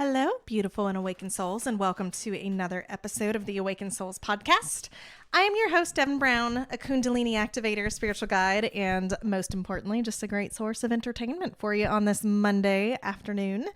Hello, beautiful and awakened souls, and welcome to another episode of the Awakened Souls podcast. I am your host, Devin Brown, a Kundalini activator, spiritual guide, and most importantly, just a great source of entertainment for you on this Monday afternoon.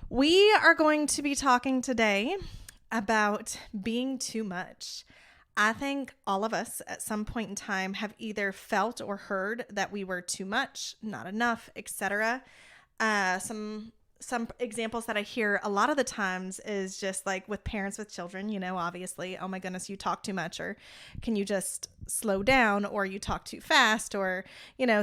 We are going to be talking today about being too much. I think all of us at some point in time have either felt or heard that we were too much, not enough, etc. Some examples that I hear a lot of the times is just like with parents with children, obviously, oh my goodness, you talk too much, or can you just slow down, or you talk too fast, or,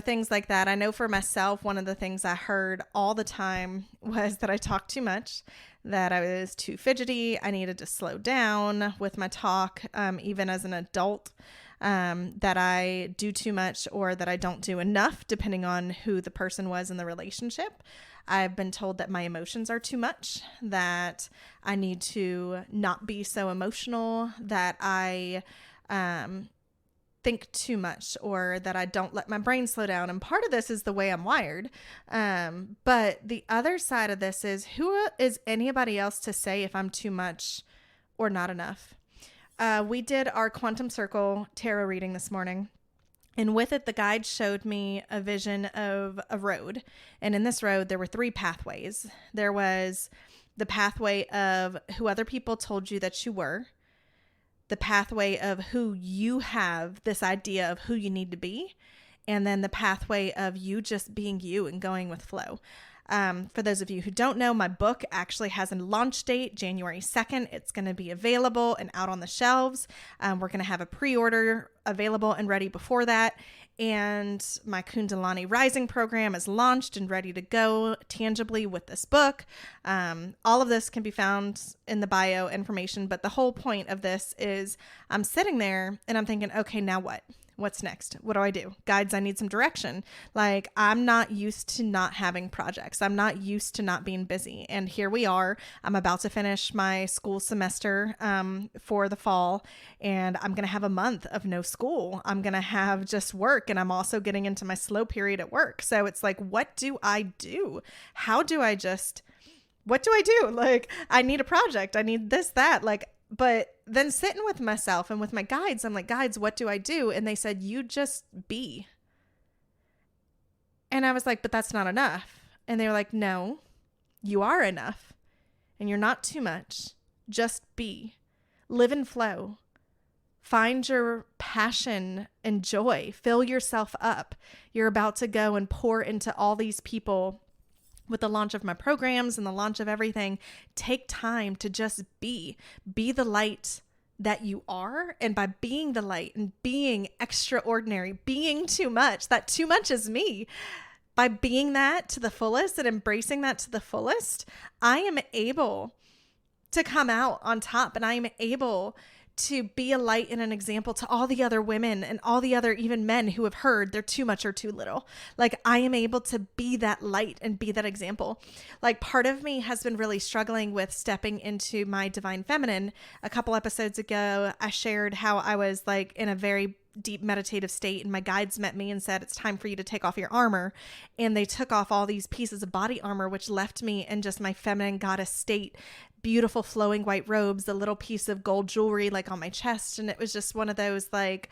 things like that. I know for myself, one of the things I heard all the time was that I talked too much, that I was too fidgety. I needed to slow down with my talk, even as an adult. That I do too much or that I don't do enough, depending on who the person was in the relationship. I've been told that my emotions are too much, that I need to not be so emotional, that I think too much, or that I don't let my brain slow down. And part of this is the way I'm wired. But the other side of this is, who is anybody else to say if I'm too much or not enough? We did our Quantum Circle tarot reading this morning. And with it, the guide showed me a vision of a road. And in this road, there were 3 pathways. There was the pathway of who other people told you that you were, the pathway of who you have this idea of who you need to be, and then the pathway of you just being you and going with flow. For those of you who don't know, my book actually has a launch date, January 2nd. It's going to be available and out on the shelves. We're going to have a pre-order available and ready before that. And my Kundalini Rising program is launched and ready to go tangibly with this book. All of this can be found in the bio information. But the whole point of this is I'm sitting there and I'm thinking, okay, now what? What's next? What do I do? Guides, I need some direction. Like, I'm not used to not having projects. I'm not used to not being busy. And here we are. I'm about to finish my school semester for the fall, and I'm going to have a month of no school. I'm going to have just work, and I'm also getting into my slow period at work. So it's like, what do I do? What do I do? Like, I need a project. I need this, that. But then sitting with myself and with my guides, I'm like, guides, what do I do? And they said, you just be. And I was like, but that's not enough. And they were like, no, you are enough. And you're not too much. Just be. Live and flow. Find your passion and joy. Fill yourself up. You're about to go and pour into all these people. With the launch of my programs and the launch of everything, take time to just be the light that you are. And by being the light and being extraordinary, being too much, that too much is me. By being that to the fullest and embracing that to the fullest, I am able to come out on top, and I am able to be a light and an example to all the other women and all the other even men who have heard they're too much or too little. Like, I am able to be that light and be that example. Like, part of me has been really struggling with stepping into my divine feminine. A couple episodes ago, I shared how I was like in a very deep meditative state, and my guides met me and said, it's time for you to take off your armor. And they took off all these pieces of body armor, which left me in just my feminine goddess state, beautiful flowing white robes, a little piece of gold jewelry like on my chest. And it was just one of those, like,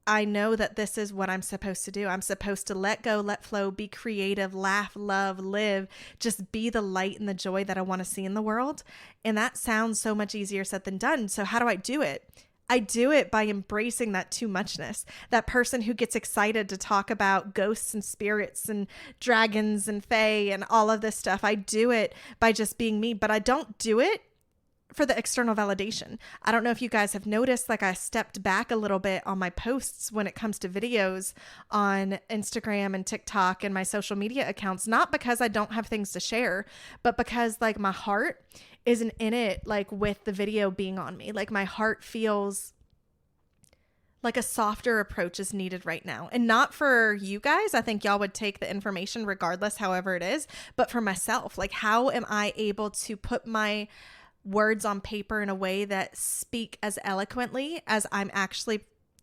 I know that this is what I'm supposed to do. I'm supposed to let go, let flow, be creative, laugh, love, live, just be the light and the joy that I want to see in the world. And that sounds so much easier said than done. So how do I do it? I do it by embracing that too muchness, that person who gets excited to talk about ghosts and spirits and dragons and fae and all of this stuff. I do it by just being me, but I don't do it for the external validation. I don't know if you guys have noticed, like, I stepped back a little bit on my posts when it comes to videos on Instagram and TikTok and my social media accounts, not because I don't have things to share, but because, like, my heart isn't in it, like, with the video being on me. Like, my heart feels like a softer approach is needed right now. And not for you guys. I think y'all would take the information regardless, however it is. But for myself, like, how am I able to put my words on paper in a way that speak as eloquently as I'm actually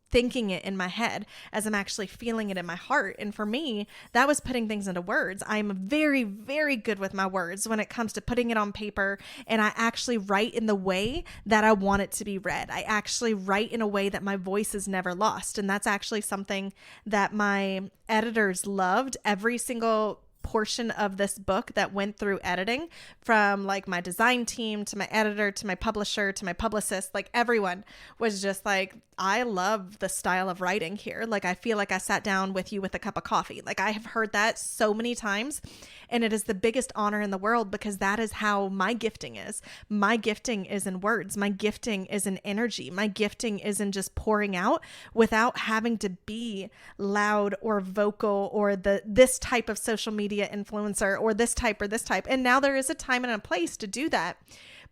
thinking it in my head as I'm actually feeling it in my heart. And for me, that was putting things into words. I'm very, very good with my words when it comes to putting it on paper, and I actually write in the way that I want it to be read. I actually write in a way that my voice is never lost. And that's actually something that my editors loved. Every single portion of this book that went through editing, from like my design team to my editor to my publisher to my publicist, like everyone was just like, I love the style of writing here. Like, I feel like I sat down with you with a cup of coffee. Like, I have heard that so many times, and it is the biggest honor in the world, because that is how my gifting is. My gifting is in words. My gifting is in energy. My gifting is in just pouring out without having to be loud or vocal or this type of social media influencer or this type or this type. And now there is a time and a place to do that.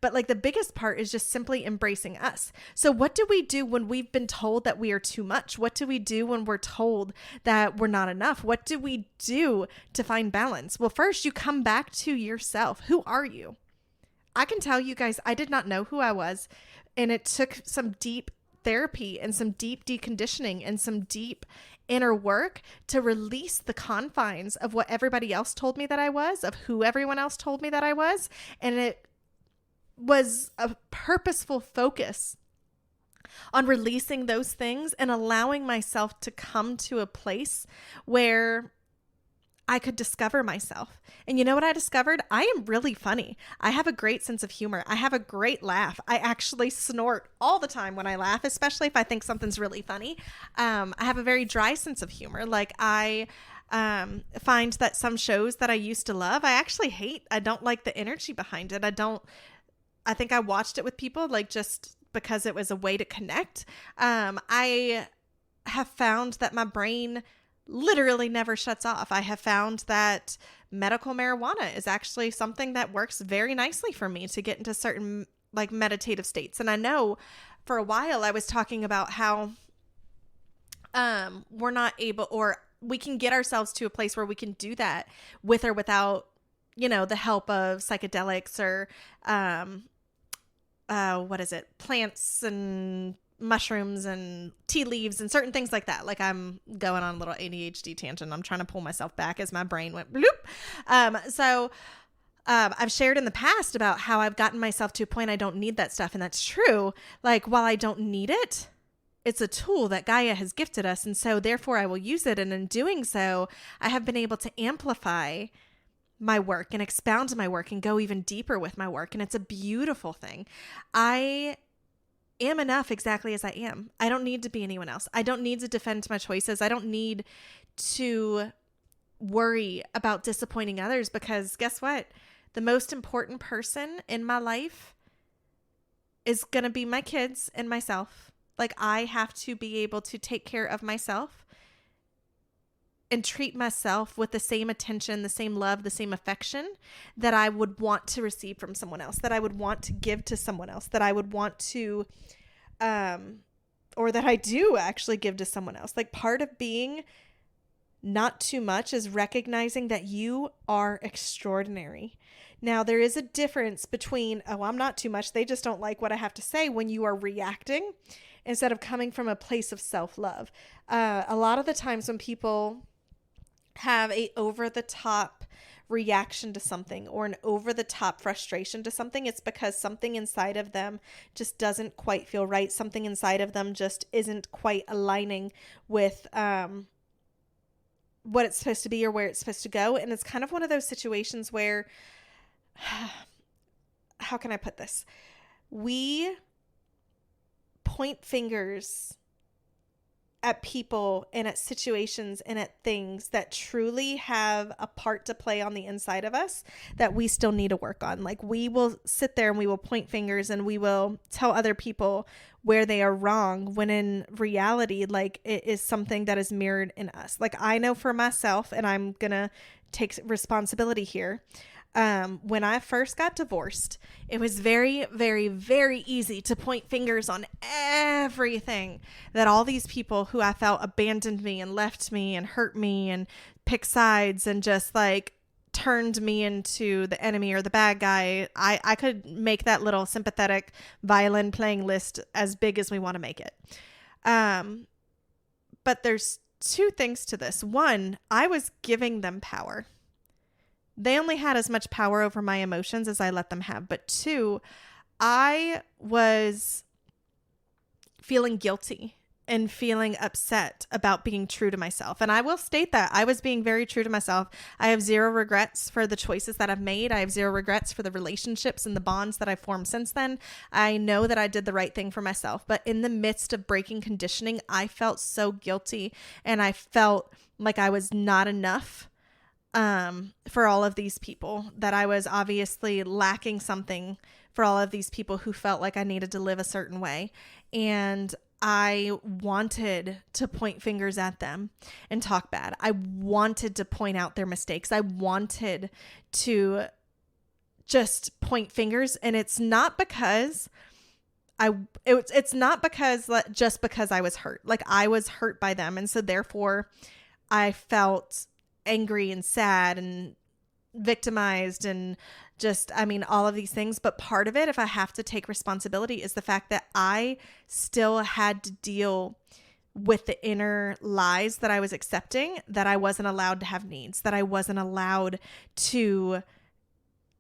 But like, the biggest part is just simply embracing us. So what do we do when we've been told that we are too much? What do we do when we're told that we're not enough? What do we do to find balance? Well, first you come back to yourself. Who are you? I can tell you guys, I did not know who I was. And it took some deep therapy and some deep deconditioning and some deep inner work to release the confines of what everybody else told me that I was, of who everyone else told me that I was. And it was a purposeful focus on releasing those things and allowing myself to come to a place where I could discover myself. And you know what I discovered? I am really funny. I have a great sense of humor. I have a great laugh. I actually snort all the time when I laugh, especially if I think something's really funny. I have a very dry sense of humor. Like, I find that some shows that I used to love, I actually hate. I don't like the energy behind it. I think I watched it with people, like, just because it was a way to connect. I have found that my brain literally never shuts off. I have found that medical marijuana is actually something that works very nicely for me to get into certain like meditative states. And I know for a while I was talking about how we're not able, or we can get ourselves to a place where we can do that with or without, you know, the help of psychedelics or plants and mushrooms and tea leaves and certain things like that. Like, I'm going on a little ADHD tangent. I'm trying to pull myself back as my brain went bloop. So I've shared in the past about how I've gotten myself to a point I don't need that stuff. And that's true. Like, while I don't need it, it's a tool that Gaia has gifted us. And so therefore I will use it. And in doing so, I have been able to amplify my work and expound my work and go even deeper with my work. And it's a beautiful thing. I am enough exactly as I am. I don't need to be anyone else. I don't need to defend my choices. I don't need to worry about disappointing others, because guess what? The most important person in my life is going to be my kids and myself. Like, I have to be able to take care of myself and treat myself with the same attention, the same love, the same affection that I would want to receive from someone else, that I would want to give to someone else, that I would want to, or that I do actually give to someone else. Like, part of being not too much is recognizing that you are extraordinary. Now, there is a difference between, oh, I'm not too much, they just don't like what I have to say, when you are reacting instead of coming from a place of self-love. A lot of the times when people have a over-the-top reaction to something or an over-the-top frustration to something, it's because something inside of them just doesn't quite feel right. Something inside of them just isn't quite aligning with what it's supposed to be or where it's supposed to go. And it's kind of one of those situations where, how can I put this? We point fingers at people and at situations and at things that truly have a part to play on the inside of us that we still need to work on. Like, we will sit there and we will point fingers and we will tell other people where they are wrong, when in reality, like, it is something that is mirrored in us. Like, I know for myself, and I'm gonna take responsibility here. When I first got divorced, it was very, very, very easy to point fingers on everything that all these people who I felt abandoned me and left me and hurt me and picked sides and just like turned me into the enemy or the bad guy. I could make that little sympathetic violin playing list as big as we want to make it. But there's two things to this. One, I was giving them power. They only had as much power over my emotions as I let them have. But two, I was feeling guilty and feeling upset about being true to myself. And I will state that I was being very true to myself. I have zero regrets for the choices that I've made. I have zero regrets for the relationships and the bonds that I've formed since then. I know that I did the right thing for myself. But in the midst of breaking conditioning, I felt so guilty, and I felt like I was not enough for all of these people, that I was obviously lacking something for all of these people who felt like I needed to live a certain way. And I wanted to point fingers at them and talk bad. I wanted to point out their mistakes. I wanted to just point fingers. And it's not because just because I was hurt. Like, I was hurt by them. And so therefore I felt angry and sad and victimized and just, all of these things. But part of it, if I have to take responsibility, is the fact that I still had to deal with the inner lies that I was accepting, that I wasn't allowed to have needs, that I wasn't allowed to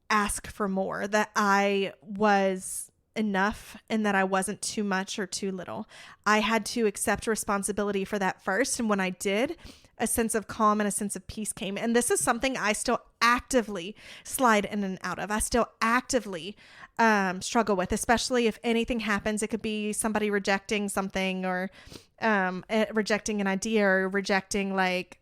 ask for more, that I was enough and that I wasn't too much or too little. I had to accept responsibility for that first. And when I did, a sense of calm and a sense of peace came. And this is something I still actively slide in and out of. I still actively struggle with, especially if anything happens. It could be somebody rejecting something, or rejecting an idea, or rejecting like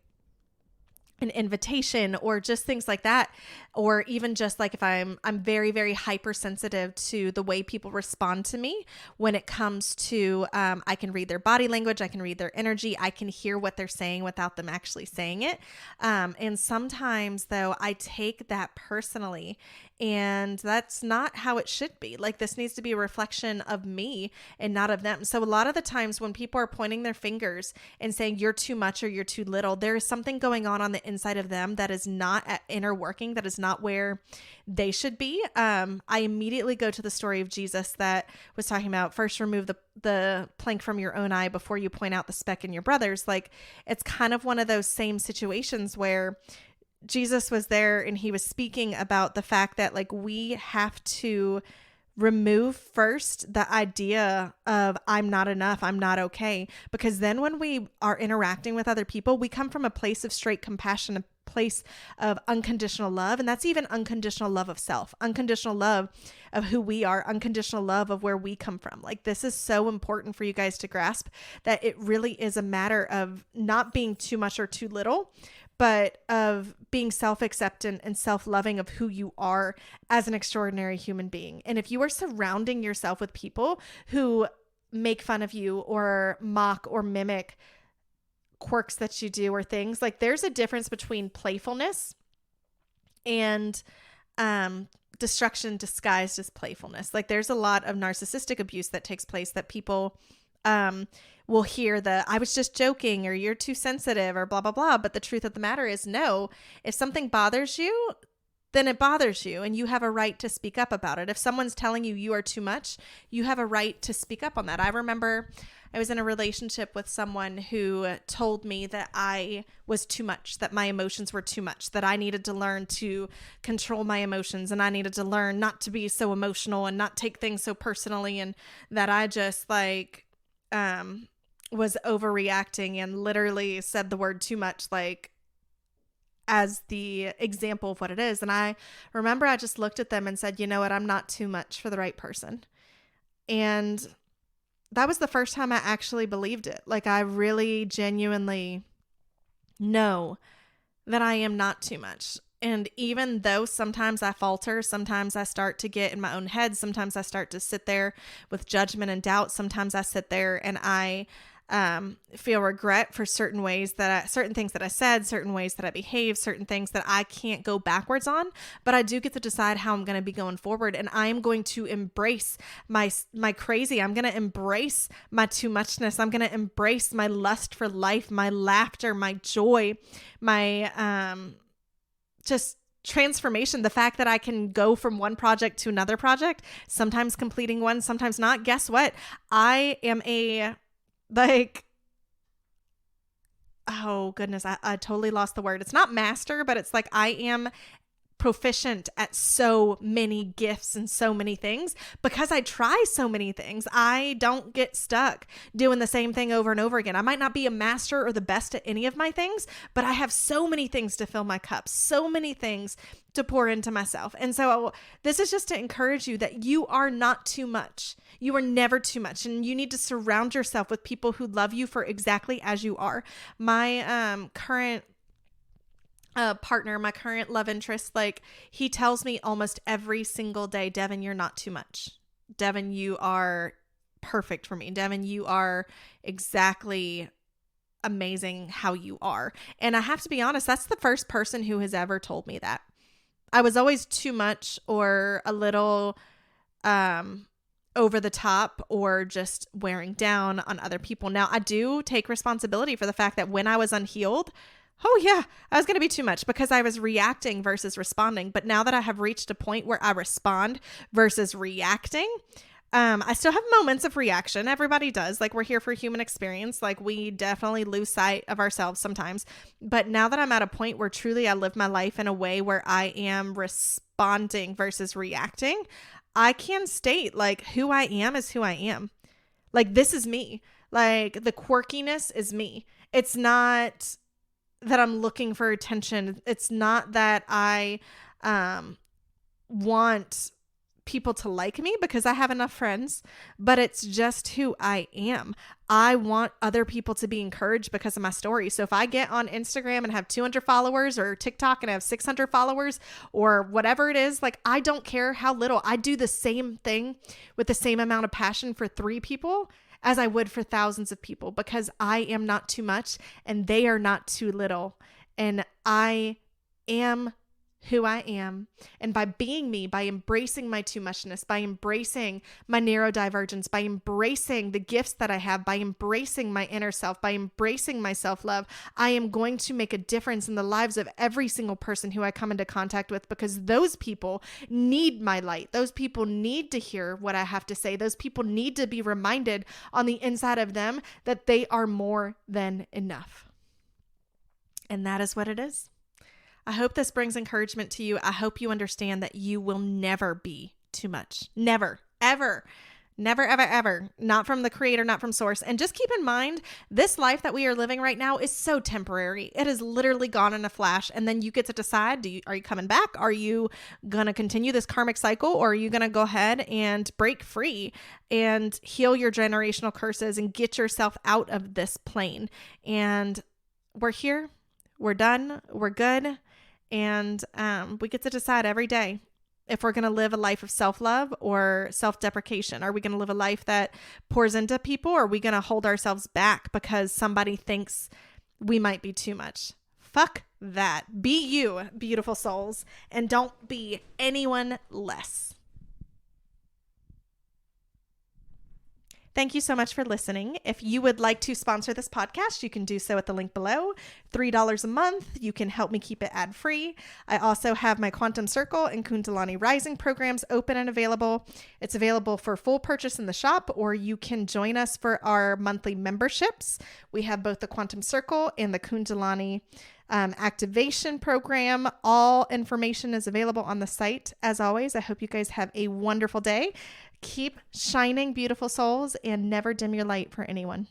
an invitation, or just things like that. Or even just like if I'm very, very hypersensitive to the way people respond to me when it comes to, I can read their body language. I can read their energy. I can hear what they're saying without them actually saying it. And sometimes though, I take that personally, and that's not how it should be. Like, this needs to be a reflection of me and not of them. So a lot of the times when people are pointing their fingers and saying you're too much or you're too little, there is something going on the inside of them that is not at inner working, that is not where they should be. I immediately go to the story of Jesus that was talking about first remove the plank from your own eye before you point out the speck in your brother's. Like, it's kind of one of those same situations where Jesus was there and he was speaking about the fact that like we have to remove first the idea of I'm not enough, I'm not okay. Because then when we are interacting with other people, we come from a place of straight compassion, a place of unconditional love. And that's even unconditional love of self, unconditional love of who we are, unconditional love of where we come from. Like, this is so important for you guys to grasp, that it really is a matter of not being too much or too little, but of being self-acceptant and self-loving of who you are as an extraordinary human being. And if you are surrounding yourself with people who make fun of you or mock or mimic quirks that you do or things, like, there's a difference between playfulness and destruction disguised as playfulness. Like, there's a lot of narcissistic abuse that takes place that people will hear I was just joking, or you're too sensitive, or blah, blah, blah. But the truth of the matter is, no, if something bothers you, then it bothers you, and you have a right to speak up about it. If someone's telling you you are too much, you have a right to speak up on that. I remember I was in a relationship with someone who told me that I was too much, that my emotions were too much, that I needed to learn to control my emotions, and I needed to learn not to be so emotional and not take things so personally, and that I just was overreacting and literally said the word too much, like, as the example of what it is. And I remember I just looked at them and said, you know what, I'm not too much for the right person. And that was the first time I actually believed it. Like, I really genuinely know that I am not too much. And even though sometimes I falter, sometimes I start to get in my own head, sometimes I start to sit there with judgment and doubt, sometimes I sit there and I feel regret for certain things that I said, certain ways that I behaved, certain things that I can't go backwards on, but I do get to decide how I'm going to be going forward. And I am going to embrace my crazy. I'm going to embrace my too muchness. I'm going to embrace my lust for life, my laughter, my joy, my, just transformation. The fact that I can go from one project to another project, sometimes completing one, sometimes not. Guess what? I am oh goodness, I totally lost the word. It's not master, but it's like I am proficient at so many gifts and so many things because I try so many things. I don't get stuck doing the same thing over and over again. I might not be a master or the best at any of my things, but I have so many things to fill my cup, so many things to pour into myself. And so this is just to encourage you that you are not too much. You are never too much, and you need to surround yourself with people who love you for exactly as you are. My current partner, my current love interest, like he tells me almost every single day, Devin, you're not too much. Devin, you are perfect for me. Devin, you are exactly amazing how you are. And I have to be honest, that's the first person who has ever told me that. I was always too much or a little over the top or just wearing down on other people. Now, I do take responsibility for the fact that when I was unhealed, oh yeah, I was going to be too much because I was reacting versus responding. But now that I have reached a point where I respond versus reacting, I still have moments of reaction. Everybody does. Like, we're here for human experience. Like, we definitely lose sight of ourselves sometimes. But now that I'm at a point where truly I live my life in a way where I am responding versus reacting, I can state like who I am is who I am. Like, this is me. Like, the quirkiness is me. It's not that I'm looking for attention. It's not that I want people to like me because I have enough friends, but it's just who I am. I want other people to be encouraged because of my story. So if I get on Instagram and have 200 followers, or TikTok and have 600 followers, or whatever it is, like, I don't care how little. I do the same thing with the same amount of passion for 3 people as I would for thousands of people, because I am not too much and they are not too little. And I am who I am. And by being me, by embracing my too muchness, by embracing my neurodivergence, by embracing the gifts that I have, by embracing my inner self, by embracing my self-love, I am going to make a difference in the lives of every single person who I come into contact with, because those people need my light. Those people need to hear what I have to say. Those people need to be reminded on the inside of them that they are more than enough. And that is what it is. I hope this brings encouragement to you. I hope you understand that you will never be too much. Never, ever, never, ever, ever. Not from the creator, not from source. And just keep in mind, this life that we are living right now is so temporary. It is literally gone in a flash. And then you get to decide, are you coming back? Are you going to continue this karmic cycle? Or are you going to go ahead and break free and heal your generational curses and get yourself out of this plane? And we're here. We're done. We're good. And we get to decide every day if we're going to live a life of self-love or self-deprecation. Are we going to live a life that pours into people? Or are we going to hold ourselves back because somebody thinks we might be too much? Fuck that. Be you, beautiful souls, and don't be anyone less. Thank you so much for listening. If you would like to sponsor this podcast, you can do so at the link below. $3 a month. You can help me keep it ad-free. I also have my Quantum Circle and Kundalini Rising programs open and available. It's available for full purchase in the shop, or you can join us for our monthly memberships. We have both the Quantum Circle and the Kundalini activation program. All information is available on the site. As always, I hope you guys have a wonderful day. Keep shining, beautiful souls, and never dim your light for anyone.